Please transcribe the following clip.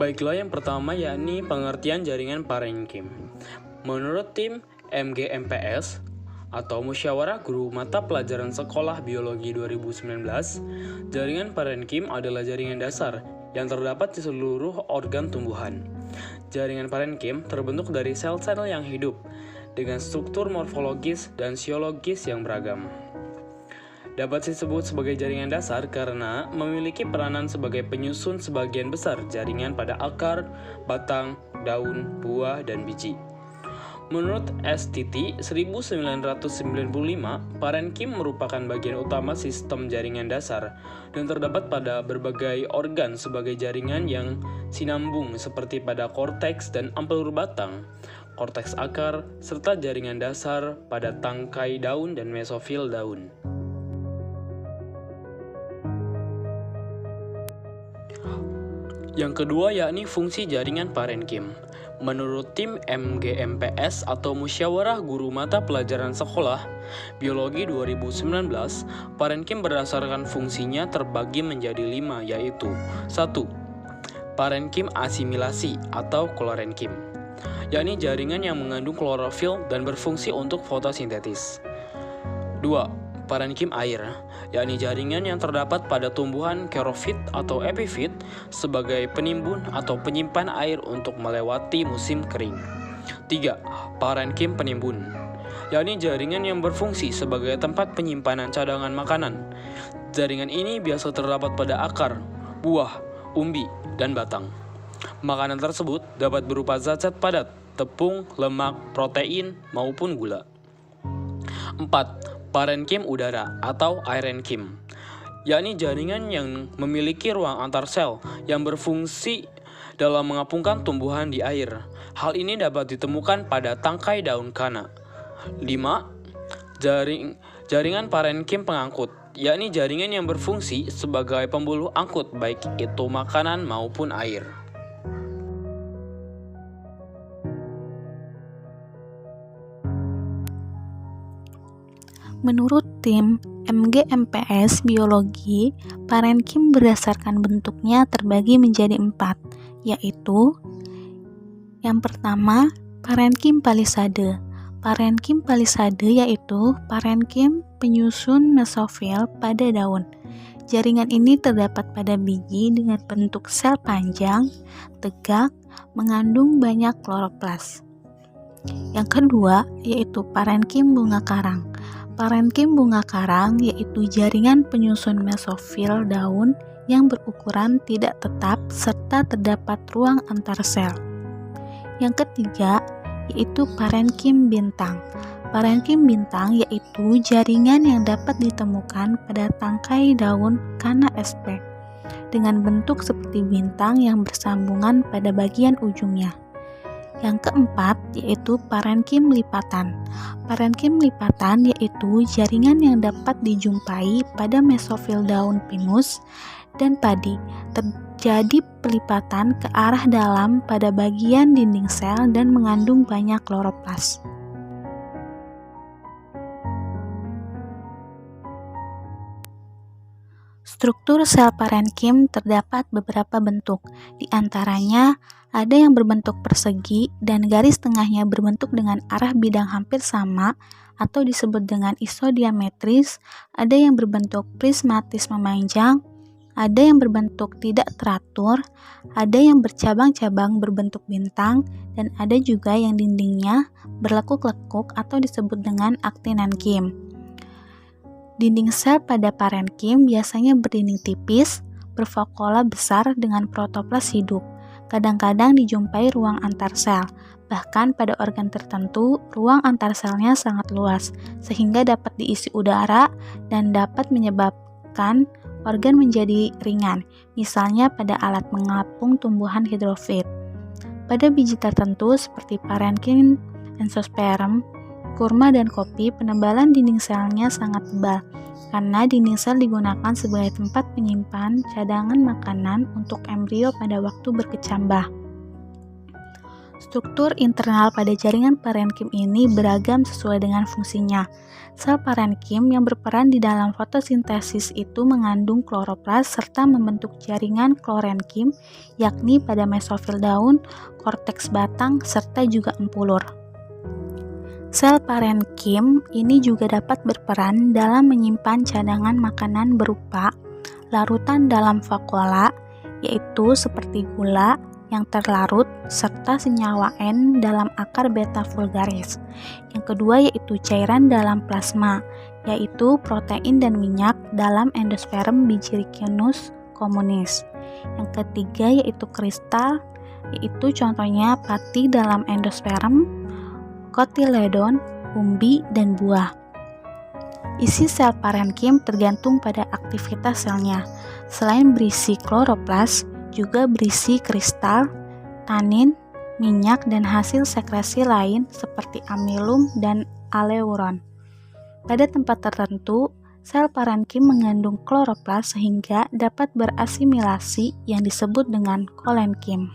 Baiklah, yang pertama yakni pengertian jaringan parenkim. Menurut tim MGMPS atau Musyawarah Guru Mata Pelajaran Sekolah Biologi 2019, jaringan parenkim adalah jaringan dasar yang terdapat di seluruh organ tumbuhan. Jaringan parenkim terbentuk dari sel-sel yang hidup dengan struktur morfologis dan siologis yang beragam. Dapat disebut sebagai jaringan dasar karena memiliki peranan sebagai penyusun sebagian besar jaringan pada akar, batang, daun, buah, dan biji. Menurut STT 1995, parenkim merupakan bagian utama sistem jaringan dasar dan terdapat pada berbagai organ sebagai jaringan yang sinambung seperti pada korteks dan ampelur batang, korteks akar, serta jaringan dasar pada tangkai daun dan mesofil daun. Yang kedua yakni fungsi jaringan parenkim. Menurut tim MGMPS atau Musyawarah Guru Mata Pelajaran Sekolah Biologi 2019, parenkim berdasarkan fungsinya terbagi menjadi 5, yaitu 1. Parenkim asimilasi atau klorenkim, yakni jaringan yang mengandung klorofil dan berfungsi untuk fotosintesis. 2. Parenkim air, yakni jaringan yang terdapat pada tumbuhan kerofit atau epifit sebagai penimbun atau penyimpan air untuk melewati musim kering. 3. Parenkim penimbun, yakni jaringan yang berfungsi sebagai tempat penyimpanan cadangan makanan. Jaringan ini biasa terdapat pada akar, buah, umbi, dan batang. Makanan tersebut dapat berupa zat-zat padat, tepung, lemak, protein, maupun gula. 4. Parenkim udara atau aerenkim, yakni jaringan yang memiliki ruang antar sel yang berfungsi dalam mengapungkan tumbuhan di air. Hal ini dapat ditemukan pada tangkai daun kana. 5. Jaringan parenkim pengangkut, yakni jaringan yang berfungsi sebagai pembuluh angkut baik itu makanan maupun air. Menurut tim MGMPS Biologi, parenkim berdasarkan bentuknya terbagi menjadi 4, yaitu yang pertama, parenkim palisade. Parenkim palisade yaitu parenkim penyusun mesofil pada daun. Jaringan ini terdapat pada biji dengan bentuk sel panjang, tegak, mengandung banyak kloroplas. Yang kedua, yaitu parenkim bunga karang. Parenkim bunga karang yaitu jaringan penyusun mesofil daun yang berukuran tidak tetap serta terdapat ruang antar sel. Yang ketiga, yaitu parenkim bintang. Parenkim bintang yaitu jaringan yang dapat ditemukan pada tangkai daun kana sp dengan bentuk seperti bintang yang bersambungan pada bagian ujungnya. Yang keempat, yaitu parenkim lipatan. Parenkim lipatan yaitu jaringan yang dapat dijumpai pada mesofil daun pinus dan padi. Terjadi pelipatan ke arah dalam pada bagian dinding sel dan mengandung banyak kloroplas. Struktur sel parenkim terdapat beberapa bentuk, di antaranya ada yang berbentuk persegi dan garis tengahnya berbentuk dengan arah bidang hampir sama atau disebut dengan isodiametris, ada yang berbentuk prismatis memanjang, ada yang berbentuk tidak teratur, ada yang bercabang-cabang berbentuk bintang, dan ada juga yang dindingnya berlekuk-lekuk atau disebut dengan actinankim. Dinding sel pada parenkim biasanya berdinding tipis, bervakuola besar dengan protoplas hidup. Kadang-kadang dijumpai ruang antar sel, bahkan pada organ tertentu ruang antar selnya sangat luas, sehingga dapat diisi udara dan dapat menyebabkan organ menjadi ringan, misalnya pada alat mengapung tumbuhan hidrofit. Pada biji tertentu seperti parenkim endosperm, kurma dan kopi, penebalan dinding selnya sangat tebal, karena dinding sel digunakan sebagai tempat penyimpan cadangan makanan untuk embrio pada waktu berkecambah. Struktur internal pada jaringan parenkim ini beragam sesuai dengan fungsinya. Sel parenkim yang berperan di dalam fotosintesis itu mengandung kloroplas serta membentuk jaringan klorenkim, yakni pada mesofil daun, korteks batang, serta juga empulur. Sel parenkim ini juga dapat berperan dalam menyimpan cadangan makanan berupa larutan dalam vakuola, yaitu seperti gula yang terlarut, serta senyawa N dalam akar beta vulgaris. Yang kedua yaitu cairan dalam plasma, yaitu protein dan minyak dalam endosperm Bigiricunus communis. Yang ketiga yaitu kristal, yaitu contohnya pati dalam endosperm, kotiledon, umbi, dan buah. Isi sel parenkim tergantung pada aktivitas selnya. Selain berisi kloroplas, juga berisi kristal, tanin, minyak, dan hasil sekresi lain seperti amilum dan aleuron. Pada tempat tertentu, sel parenkim mengandung kloroplas sehingga dapat berasimilasi yang disebut dengan kolenkim.